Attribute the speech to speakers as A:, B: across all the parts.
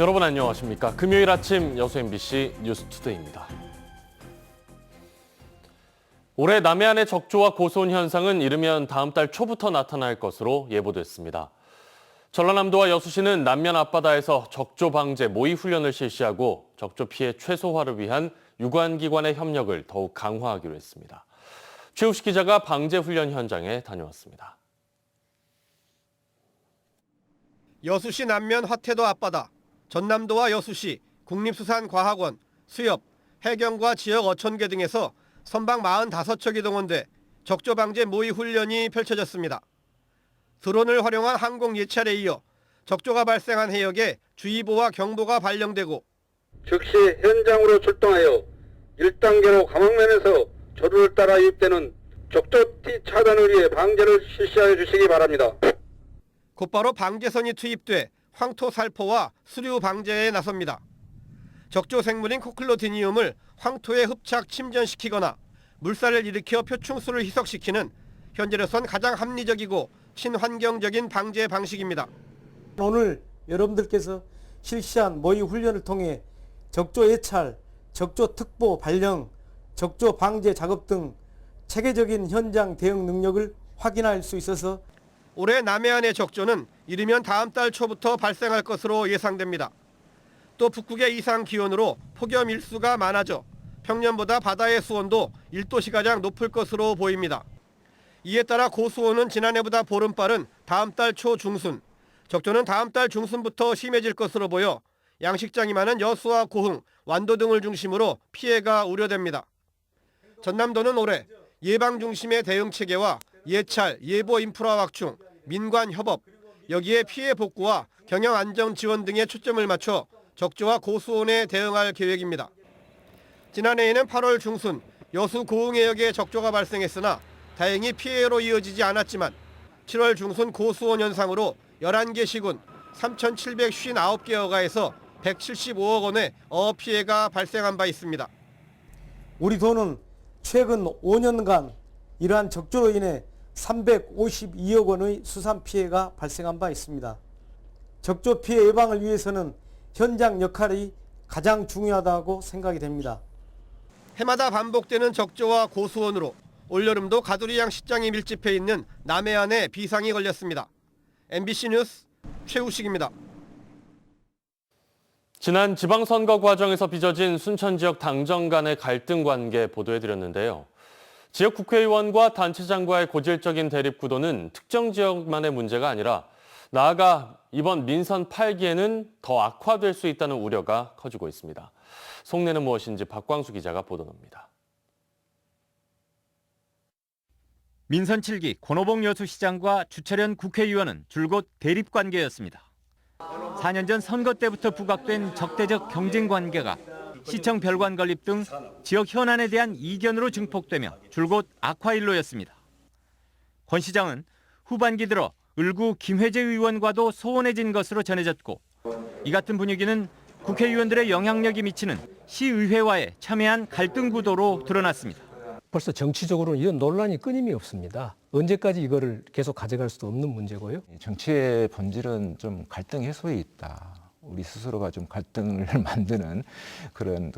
A: 여러분 안녕하십니까? 금요일 아침 여수 MBC 뉴스투데이입니다. 올해 남해안의 적조와 고수온 현상은 이르면 다음 달 초부터 나타날 것으로 예보됐습니다. 전라남도와 여수시는 남면 앞바다에서 적조 방제 모의 훈련을 실시하고 적조 피해 최소화를 위한 유관기관의 협력을 더욱 강화하기로 했습니다. 최우식 기자가 방제 훈련 현장에 다녀왔습니다.
B: 여수시 남면 화태도 앞바다, 전남도와 여수시, 국립수산과학원, 수협, 해경과 지역 어촌계 등에서 선박 45척이 동원돼 적조 방제 모의 훈련이 펼쳐졌습니다. 드론을 활용한 항공 예찰에 이어 적조가 발생한 해역에 주의보와 경보가 발령되고
C: 즉시 현장으로 출동하여 1단계로 감항면에서 조류를 따라 유입되는 적조티 차단을 위해 방제를 실시하여 주시기 바랍니다.
B: 곧바로 방제선이 투입돼 황토 살포와 수류 방제에 나섭니다. 적조 생물인 코클로디니움을 황토에 흡착 침전시키거나 물살을 일으켜 표충수를 희석시키는 현재로선 가장 합리적이고 친환경적인 방제 방식입니다.
D: 오늘 여러분들께서 실시한 모의 훈련을 통해 적조 예찰, 적조 특보 발령, 적조 방제 작업 등 체계적인 현장 대응 능력을 확인할 수 있어서
B: 올해 남해안의 적조는 이르면 다음 달 초부터 발생할 것으로 예상됩니다. 또 북극의 이상 기온으로 폭염 일수가 많아져 평년보다 바다의 수온도 1도씨가량 높을 것으로 보입니다. 이에 따라 고수온은 지난해보다 보름 빠른 다음 달 초 중순, 적조는 다음 달 중순부터 심해질 것으로 보여 양식장이 많은 여수와 고흥, 완도 등을 중심으로 피해가 우려됩니다. 전남도는 올해 예방 중심의 대응 체계와 예찰, 예보 인프라 확충, 민관 협업, 여기에 피해 복구와 경영 안정 지원 등에 초점을 맞춰 적조와 고수온에 대응할 계획입니다. 지난해에는 8월 중순 여수 고흥 해역에 적조가 발생했으나 다행히 피해로 이어지지 않았지만 7월 중순 고수온 현상으로 11개 시군 3,759개 어가에서 175억 원의 어업 피해가 발생한 바 있습니다.
D: 우리 도는 최근 5년간 이러한 적조로 인해 352억 원의 수산 피해가 발생한 바 있습니다. 적조 피해 예방을 위해서는 현장 역할이 가장 중요하다고 생각이 됩니다.
B: 해마다 반복되는 적조와 고수온으로 올여름도 가두리 양식장이 밀집해 있는 남해안에 비상이 걸렸습니다. MBC 뉴스 최우식입니다.
A: 지난 지방선거 과정에서 빚어진 순천 지역 당정 간의 갈등 관계 보도해드렸는데요. 지역 국회의원과 단체장과의 고질적인 대립 구도는 특정 지역만의 문제가 아니라 나아가 이번 민선 8기에는 더 악화될 수 있다는 우려가 커지고 있습니다. 속내는 무엇인지 박광수 기자가 보도합니다.
E: 민선 7기 권오봉 여수시장과 주철현 국회의원은 줄곧 대립 관계였습니다. 4년 전 선거 때부터 부각된 적대적 경쟁 관계가 시청 별관 건립 등 지역 현안에 대한 이견으로 증폭되며 줄곧 악화일로였습니다. 권 시장은 후반기 들어 을구 김회재 의원과도 소원해진 것으로 전해졌고 이 같은 분위기는 국회의원들의 영향력이 미치는 시의회와의 첨예한 갈등 구도로 드러났습니다.
F: 벌써 정치적으로는 이런 논란이 끊임이 없습니다. 언제까지 이거를 계속 가져갈 수도 없는 문제고요.
G: 정치의 본질은 좀 갈등 해소에 있다. 우리 스스로가 좀 갈등을 만드는 그런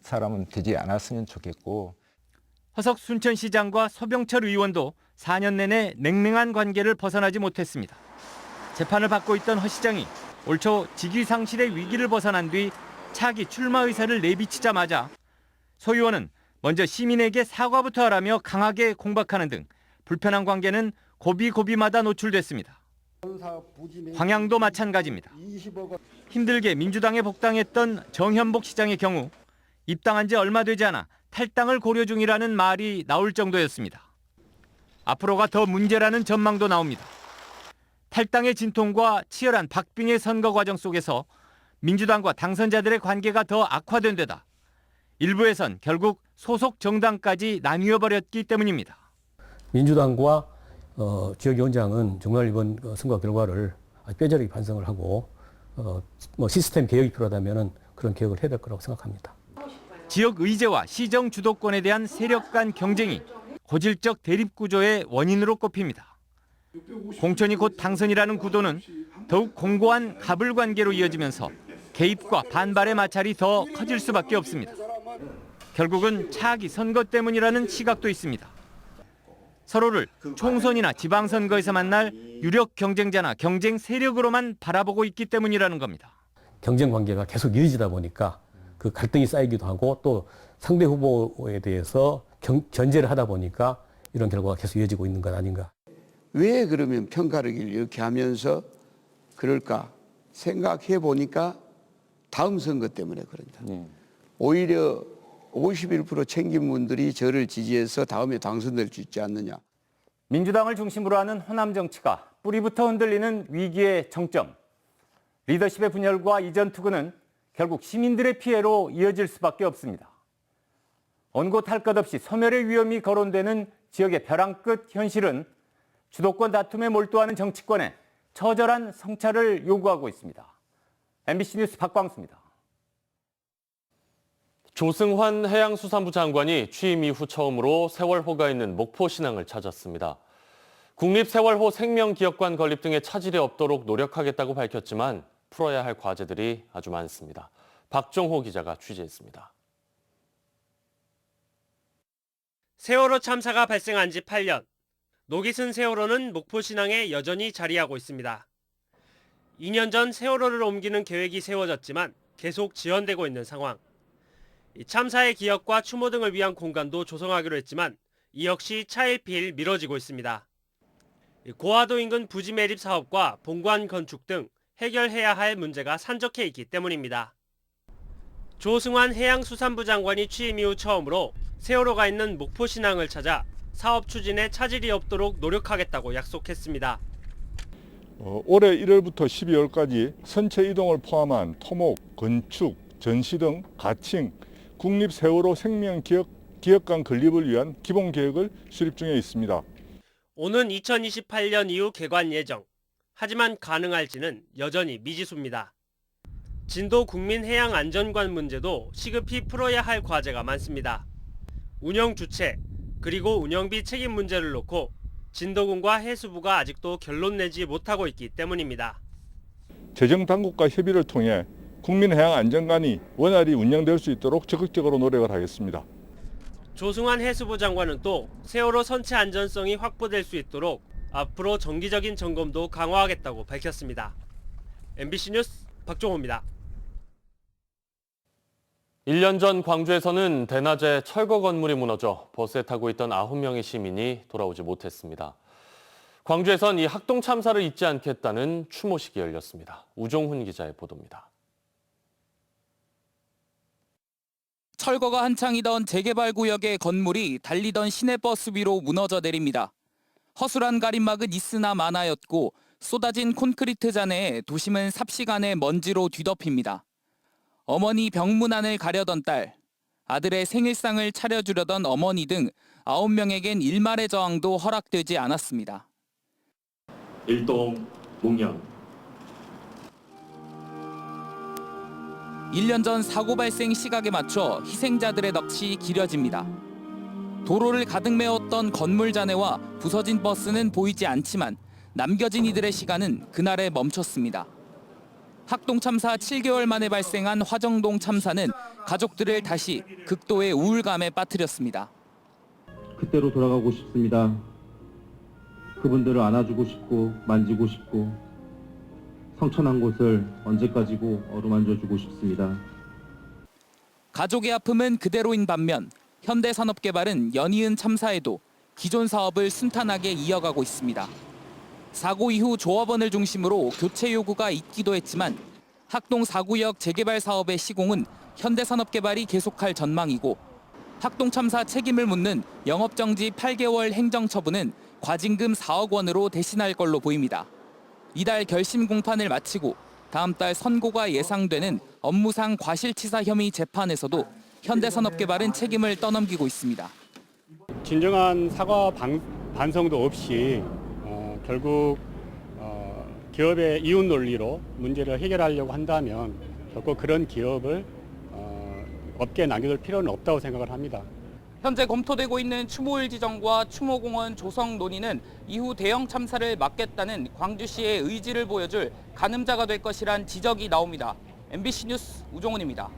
G: 사람은 되지 않았으면 좋겠고.
E: 허석 순천시장과 서병철 의원도 4년 내내 냉랭한 관계를 벗어나지 못했습니다. 재판을 받고 있던 허 시장이 올 초 직위 상실의 위기를 벗어난 뒤 차기 출마 의사를 내비치자마자 소 의원은 먼저 시민에게 사과부터 하라며 강하게 공박하는 등 불편한 관계는 고비고비마다 노출됐습니다. 광양도 마찬가지입니다. 힘들게 민주당에 복당했던 정현복 시장의 경우 입당한 지 얼마 되지 않아 탈당을 고려 중이라는 말이 나올 정도였습니다. 앞으로가 더 문제라는 전망도 나옵니다. 탈당의 진통과 치열한 박빙의 선거 과정 속에서 민주당과 당선자들의 관계가 더 악화된 데다 일부에선 결국 소속 정당까지 나뉘어버렸기 때문입니다.
F: 민주당과 지역위원장은 정말 이번 선거 결과를 뼈저리게 반성을 하고 시스템 개혁이 필요하다면 그런 개혁을 해야 될 거라고 생각합니다.
E: 지역 의제와 시정 주도권에 대한 세력 간 경쟁이 고질적 대립 구조의 원인으로 꼽힙니다. 공천이 곧 당선이라는 구도는 더욱 공고한 갑을 관계로 이어지면서 개입과 반발의 마찰이 더 커질 수밖에 없습니다. 결국은 차기 선거 때문이라는 시각도 있습니다. 서로를 총선이나 지방선거에서 만날 유력 경쟁자나 경쟁 세력으로만 바라보고 있기 때문이라는 겁니다.
F: 경쟁 관계가 계속 이어지다 보니까 그 갈등이 쌓이기도 하고 또 상대 후보에 대해서 견제를 하다 보니까 이런 결과가 계속 이어지고 있는 것 아닌가.
H: 왜 그러면 평가를 이렇게 하면서 그럴까 생각해 보니까 다음 선거 때문에 그런다. 오히려 51% 챙긴 분들이 저를 지지해서 다음에 당선될 수 있지 않느냐.
E: 민주당을 중심으로 하는 호남 정치가 뿌리부터 흔들리는 위기의 정점. 리더십의 분열과 이전 투구는 결국 시민들의 피해로 이어질 수밖에 없습니다. 어느 곳 할 것 없이 소멸의 위험이 거론되는 지역의 벼랑 끝 현실은 주도권 다툼에 몰두하는 정치권에 처절한 성찰을 요구하고 있습니다. MBC 뉴스 박광수입니다.
A: 조승환 해양수산부 장관이 취임 이후 처음으로 세월호가 있는 목포 신항을 찾았습니다. 국립세월호 생명기억관 건립 등의 차질이 없도록 노력하겠다고 밝혔지만 풀어야 할 과제들이 아주 많습니다. 박종호 기자가 취재했습니다.
I: 세월호 참사가 발생한 지 8년. 녹이 쓴 세월호는 목포 신항에 여전히 자리하고 있습니다. 2년 전 세월호를 옮기는 계획이 세워졌지만 계속 지연되고 있는 상황. 이 참사의 기억과 추모 등을 위한 공간도 조성하기로 했지만 이 역시 차일피일 미뤄지고 있습니다. 고화도 인근 부지 매립 사업과 본관 건축 등 해결해야 할 문제가 산적해 있기 때문입니다. 조승환 해양수산부 장관이 취임 이후 처음으로 세월호가 있는 목포 신항을 찾아 사업 추진에 차질이 없도록 노력하겠다고 약속했습니다.
J: 올해 1월부터 12월까지 선체 이동을 포함한 토목, 건축, 전시 등 가칭, 국립세월호 생명기억관 건립을 위한 기본계획을 수립 중에 있습니다.
I: 오는 2028년 이후 개관 예정. 하지만 가능할지는 여전히 미지수입니다. 진도 국민해양안전관 문제도 시급히 풀어야 할 과제가 많습니다. 운영 주체, 그리고 운영비 책임 문제를 놓고 진도군과 해수부가 아직도 결론 내지 못하고 있기 때문입니다.
J: 재정당국과 협의를 통해 국민해양안전관이 원활히 운영될 수 있도록 적극적으로 노력을 하겠습니다.
I: 조승환 해수부 장관은 또 세월호 선체 안전성이 확보될 수 있도록 앞으로 정기적인 점검도 강화하겠다고 밝혔습니다. MBC 뉴스 박종호입니다.
A: 1년 전 광주에서는 대낮에 철거 건물이 무너져 버스에 타고 있던 9명의 시민이 돌아오지 못했습니다. 광주에선 이 학동 참사를 잊지 않겠다는 추모식이 열렸습니다. 우종훈 기자의 보도입니다.
K: 철거가 한창이던 재개발 구역의 건물이 달리던 시내버스 위로 무너져 내립니다. 허술한 가림막은 있으나 마나였고 쏟아진 콘크리트 잔해에 도심은 삽시간에 먼지로 뒤덮입니다. 어머니 병문안을 가려던 딸, 아들의 생일상을 차려주려던 어머니 등 9명에겐 일말의 저항도 허락되지 않았습니다.
L: 일동 목련.
K: 1년 전 사고 발생 시각에 맞춰 희생자들의 넋이 길어집니다. 도로를 가득 메웠던 건물 잔해와 부서진 버스는 보이지 않지만 남겨진 이들의 시간은 그날에 멈췄습니다. 학동 참사 7개월 만에 발생한 화정동 참사는 가족들을 다시 극도의 우울감에 빠뜨렸습니다.
L: 그때로 돌아가고 싶습니다. 그분들을 안아주고 싶고 만지고 싶고 성천한 곳을 언제까지고 어루만져주고 싶습니다.
K: 가족의 아픔은 그대로인 반면 현대산업개발은 연이은 참사에도 기존 사업을 순탄하게 이어가고 있습니다. 사고 이후 조합원을 중심으로 교체 요구가 있기도 했지만 학동 4구역 재개발 사업의 시공은 현대산업개발이 계속할 전망이고 학동 참사 책임을 묻는 영업정지 8개월 행정처분은 과징금 4억 원으로 대신할 걸로 보입니다. 이달 결심 공판을 마치고 다음 달 선고가 예상되는 업무상 과실치사 혐의 재판에서도 현대산업개발은 책임을 떠넘기고 있습니다.
M: 진정한 사과 반성도 없이 결국 기업의 이웃 논리로 문제를 해결하려고 한다면 결코 그런 기업을 업계에 남겨둘 필요는 없다고 생각을 합니다.
K: 현재 검토되고 있는 추모일 지정과 추모공원 조성 논의는 이후 대형 참사를 막겠다는 광주시의 의지를 보여줄 가늠자가 될 것이란 지적이 나옵니다. MBC 뉴스 우종훈입니다.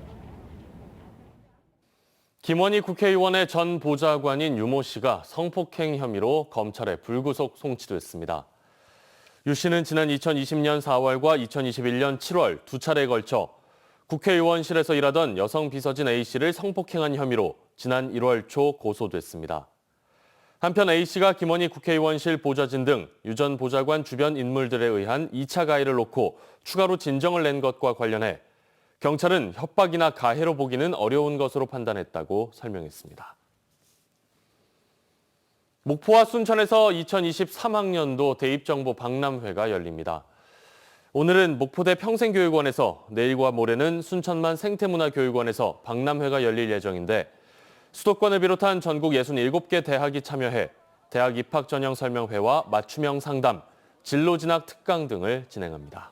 A: 김원희 국회의원의 전 보좌관인 유모 씨가 성폭행 혐의로 검찰에 불구속 송치됐습니다. 유 씨는 지난 2020년 4월과 2021년 7월 두 차례에 걸쳐 국회의원실에서 일하던 여성 비서진 A 씨를 성폭행한 혐의로 지난 1월 초 고소됐습니다. 한편 A 씨가 김원희 국회의원실 보좌진 등 유 전 보좌관 주변 인물들에 의한 2차 가해를 놓고 추가로 진정을 낸 것과 관련해 경찰은 협박이나 가해로 보기는 어려운 것으로 판단했다고 설명했습니다. 목포와 순천에서 2023학년도 대입정보 박람회가 열립니다. 오늘은 목포대 평생교육원에서, 내일과 모레는 순천만 생태문화교육원에서 박람회가 열릴 예정인데 수도권을 비롯한 전국 67개 대학이 참여해 대학 입학 전형 설명회와 맞춤형 상담, 진로 진학 특강 등을 진행합니다.